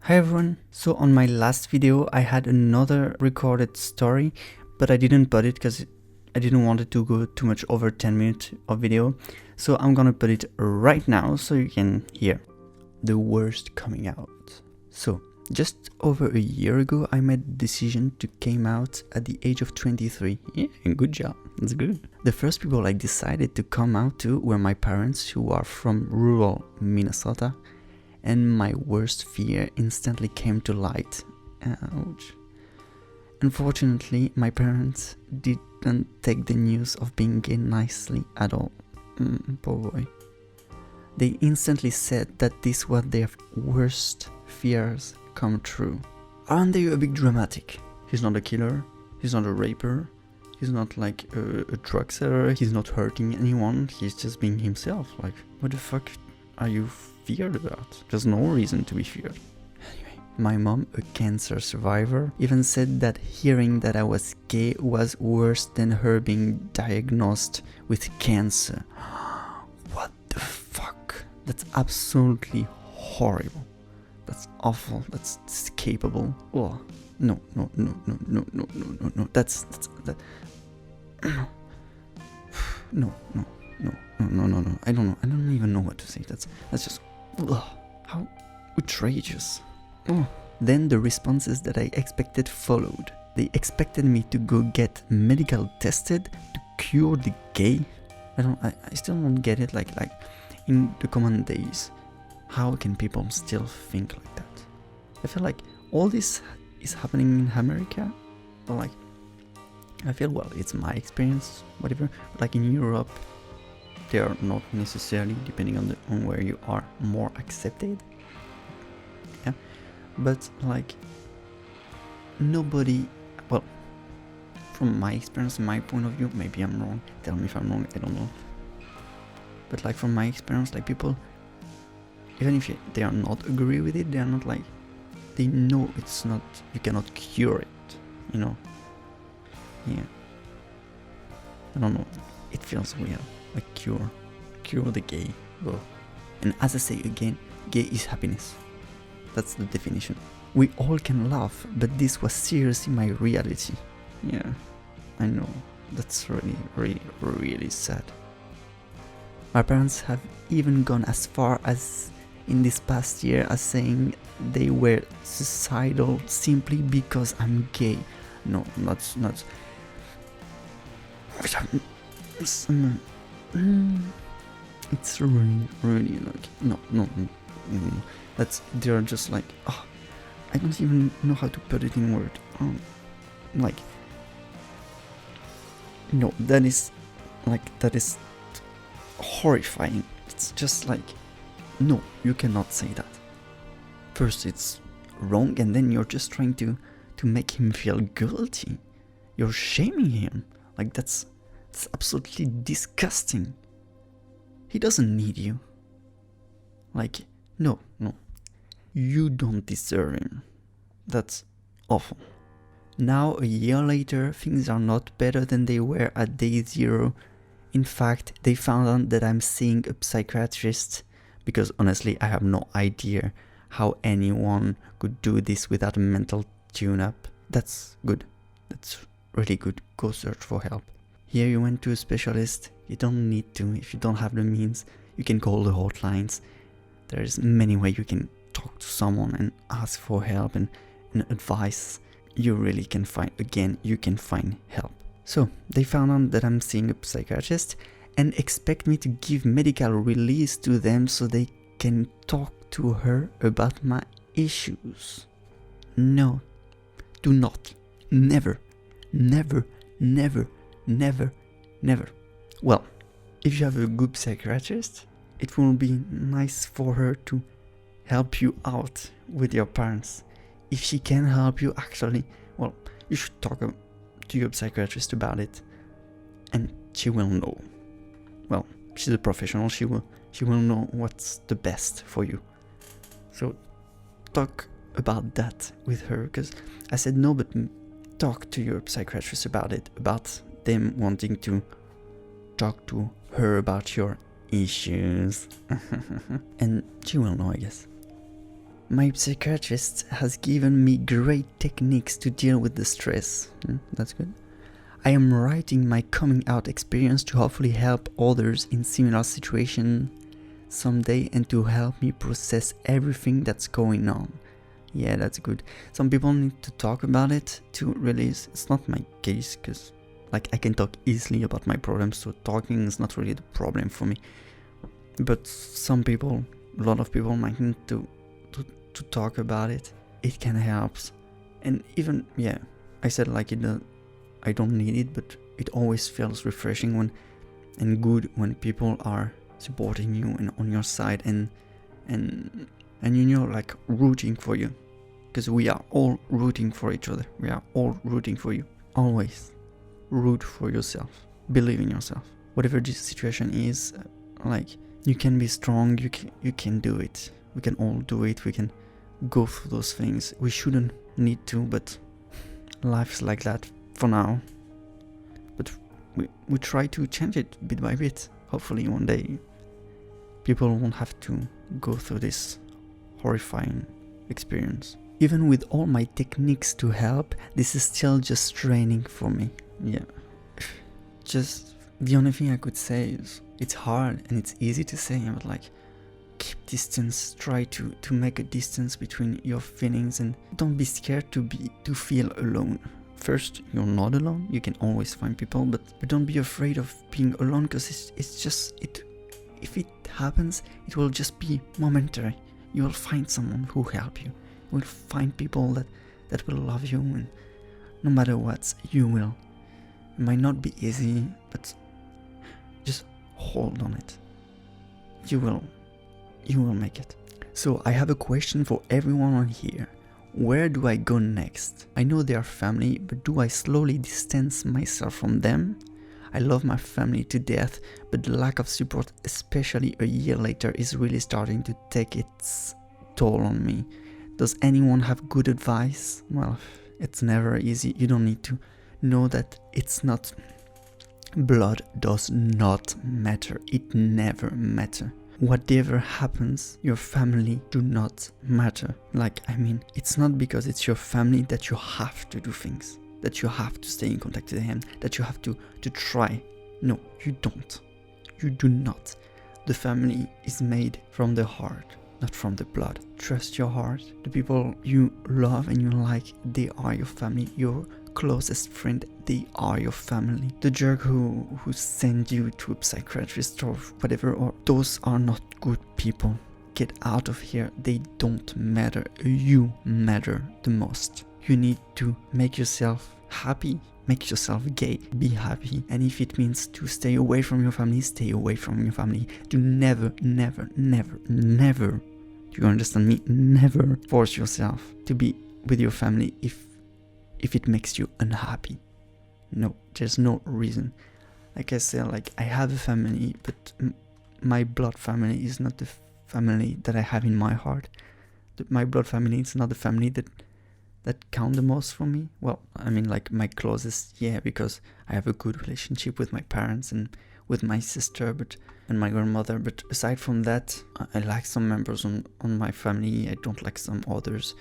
Hi everyone, so on my last video I had another recorded story, but I didn't put it because I didn't want it to go too much over 10 minutes of video, so I'm gonna put it right now so you can hear the worst coming out. So, just over a year ago I made the decision to came out at the age of 23. Yeah, good job, that's good. The first people I decided to come out to were my parents, who are from rural Minnesota, and my worst fear instantly came to light. Ouch. Unfortunately, my parents didn't take the news of being gay nicely at all. Poor boy. They instantly said that this was their worst fears come true. Aren't they a bit dramatic? He's not a killer, he's not a raper, he's not like a drug seller, he's not hurting anyone, he's just being himself. Like, what the fuck are you feared about? There's no reason to be feared. Anyway, my mom, a cancer survivor, even said that hearing that I was gay was worse than her being diagnosed with cancer. What the fuck? That's absolutely horrible. That's awful. That's inescapable. Oh, no. That's that. No. I don't know. I don't even know what to say. That's just. Ugh, how outrageous. Then the responses that I expected followed. They expected me to go get medical tested to cure the gay. I still don't get it. Like in the common days, how can people still think like that? I feel like all this is happening in America, but like I feel, well, it's my experience, whatever. But like in Europe, they are not necessarily, depending on where you are, more accepted. Yeah, but like nobody, well, from my experience, my point of view, maybe I'm wrong, tell me if I'm wrong, I don't know, but like from my experience, like people, even if they are not agree with it, they are not like, they know it's not, you cannot cure it, you know. Yeah, I don't know, it feels weird, like cure the gay. Ugh. And as I say again, gay is happiness. That's the definition. We all can laugh, but this was seriously my reality. Yeah, I know, that's really sad. My parents have even gone as far as in this past year as saying they were suicidal simply because I'm gay. No, not. It's really like no. They're just like, oh, I don't even know how to put it in word. Like, no, that is horrifying. It's just like, no, you cannot say that. First, it's wrong, and then you're just trying to make him feel guilty. You're shaming him. Like that's absolutely disgusting. He doesn't need you. Like, no. You don't deserve him. That's awful. Now, a year later, things are not better than they were at day 0. In fact, they found out that I'm seeing a psychiatrist, because honestly, I have no idea how anyone could do this without a mental tune-up. That's good. That's really good. Go search for help. Here you went to a specialist. You don't need to. If you don't have the means, you can call the hotlines. There's many ways you can talk to someone and ask for help and advice. You really can find help. So they found out that I'm seeing a psychiatrist and expect me to give medical release to them so they can talk to her about my issues. No, do not. Never. Well, if you have a good psychiatrist, it will be nice for her to help you out with your parents. If she can help you, actually, well, you should talk to your psychiatrist about it, and she will know. Well, she's a professional, she will know what's the best for you. So talk about that with her, because I said no, but talk to your psychiatrist about it, about them wanting to talk to her about your issues. And she will know, I guess. My psychiatrist has given me great techniques to deal with the stress. That's good. I am writing my coming out experience to hopefully help others in similar situations someday and to help me process everything that's going on. Yeah, that's good. Some people need to talk about it to release. It's not my case because like I can talk easily about my problems, so talking is not really the problem for me. But some people, a lot of people might need to talk about it. It can help. And even, yeah, I said like I don't need it, but it always feels refreshing when and good when people are supporting you and on your side and you know, like rooting for you, because we are all rooting for each other. We are all rooting for you. Always root for yourself. Believe in yourself. Whatever this situation is, like you can be strong. You can do it. We can all do it. We can go through those things. We shouldn't need to, but life's like that for now. But we try to change it bit by bit. Hopefully one day people won't have to go through this horrifying experience. Even with all my techniques to help, this is still just training for me. Yeah. Just the only thing I could say is it's hard and it's easy to say, but like keep distance, try to make a distance between your feelings and don't be scared to feel alone. First, you're not alone, you can always find people, but don't be afraid of being alone, because it's just if it happens, it will just be momentary. You will find someone who will help you. You will find people that will love you, and no matter what, you will. It might not be easy, but just hold on it. You will make it. So I have a question for everyone on here. Where do I go next? I know they are family, but do I slowly distance myself from them? I love my family to death, but the lack of support, especially a year later, is really starting to take its toll on me. Does anyone have good advice? Well, it's never easy. You don't need to know that it's not. Blood does not matter. It never matters. Whatever happens, your family do not matter. Like, I mean, it's not because it's your family that you have to do things, that you have to stay in contact with them, that you have to try. No, you don't. You do not. The family is made from the heart, not from the blood. Trust your heart. The people you love and you like, they are your family. Your closest friend, they are your family. The jerk who sent you to a psychiatrist or whatever, or those are not good people. Get out of here. They don't matter. You matter the most. You need to make yourself happy. Make yourself gay. Be happy. And if it means to stay away from your family, stay away from your family. Do never, never, never, never, do you understand me? Never force yourself to be with your family if it makes you unhappy. No, there's no reason. Like I said, like I have a family, but my blood family is not the family that I have in my heart. My blood family is not the family that count the most for me. Well, I mean, like my closest, yeah, because I have a good relationship with my parents and with my sister and my grandmother. But aside from that, I like some members on my family. I don't like some others.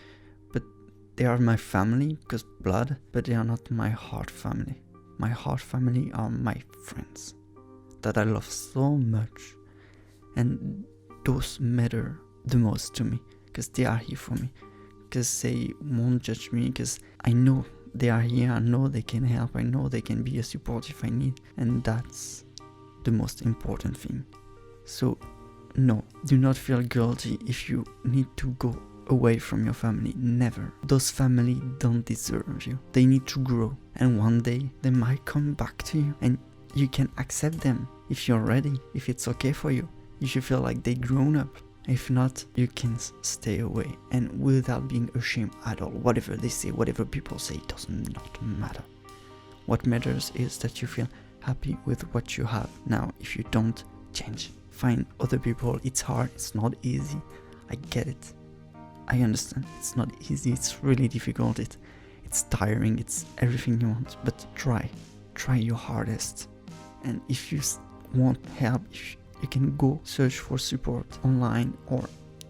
They are my family because blood, but they are not my heart family. My heart family are my friends that I love so much, and those matter the most to me because they are here for me, because they won't judge me, because I know they are here, I know they can help, I know they can be a support if I need, and that's the most important thing. So no, do not feel guilty if you need to go away from your family. Never. Those family don't deserve you. They need to grow, and one day they might come back to you, and you can accept them if you're ready, if it's okay for you, if you feel like they grown up. If not, you can stay away, and without being ashamed at all. Whatever they say, whatever people say, it does not matter. What matters is that you feel happy with what you have. Now, if you don't, change. Find other people. It's hard, it's not easy. I get it. I understand. It's not easy, it's really difficult, it's tiring, it's everything you want, but try your hardest. And if you want help, you can go search for support online, or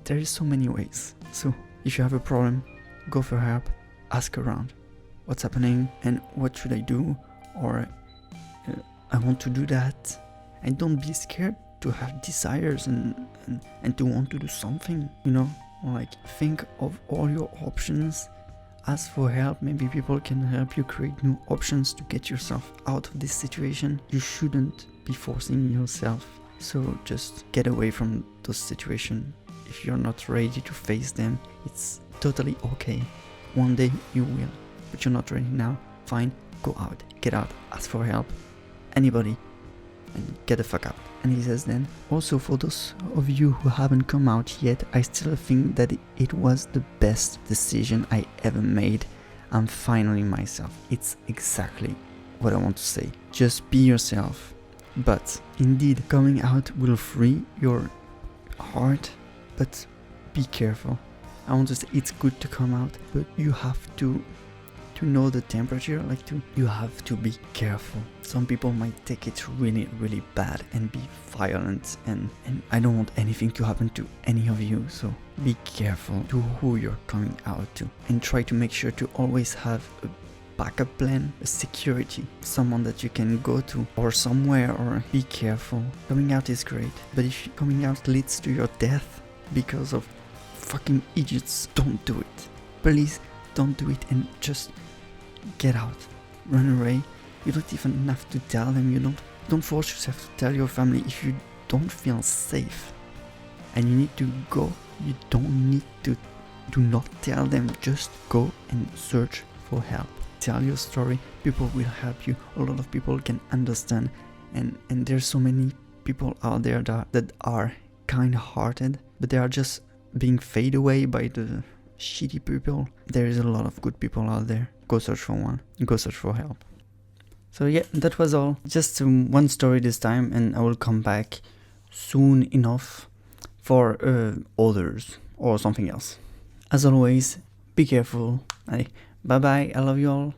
there is so many ways. So If you have a problem, go for help, ask around what's happening and what should I do, or I want to do that. And don't be scared to have desires and to want to do something, you know, like think of all your options, ask for help. Maybe people can help you create new options to get yourself out of this situation. You shouldn't be forcing yourself, so just get away from those situations. If you're not ready to face them, it's totally okay. One day you will, but you're not ready now. Fine, go out, get out, ask for help, anybody, and get the fuck out. And he says then, also for those of you who haven't come out yet, I still think that it was the best decision I ever made. I'm finally myself. It's exactly what I want to say. Just be yourself. But indeed, coming out will free your heart, but be careful. I want to say it's good to come out, but you have to know the temperature, you have to be careful. Some people might take it really, really bad and be violent, and I don't want anything to happen to any of you, so be careful to who you're coming out to, and try to make sure to always have a backup plan, a security, someone that you can go to or somewhere, or be careful. Coming out is great, but if coming out leads to your death because of fucking idiots, don't do it. Please don't do it, and just get out, run away. You don't even have to tell them. You don't force yourself to tell your family if you don't feel safe and you need to go. You don't need to. Do not tell them. Just go and search for help. Tell your story. People will help you. A lot of people can understand, and there's so many people out there that are kind-hearted, but they are just being faded away by the shitty people. There is a lot of good people out there. Go search for one. Go search for help. So yeah, that was all. Just one story this time, and I will come back soon enough for others or something else. As always, be careful. Bye bye. I love you all.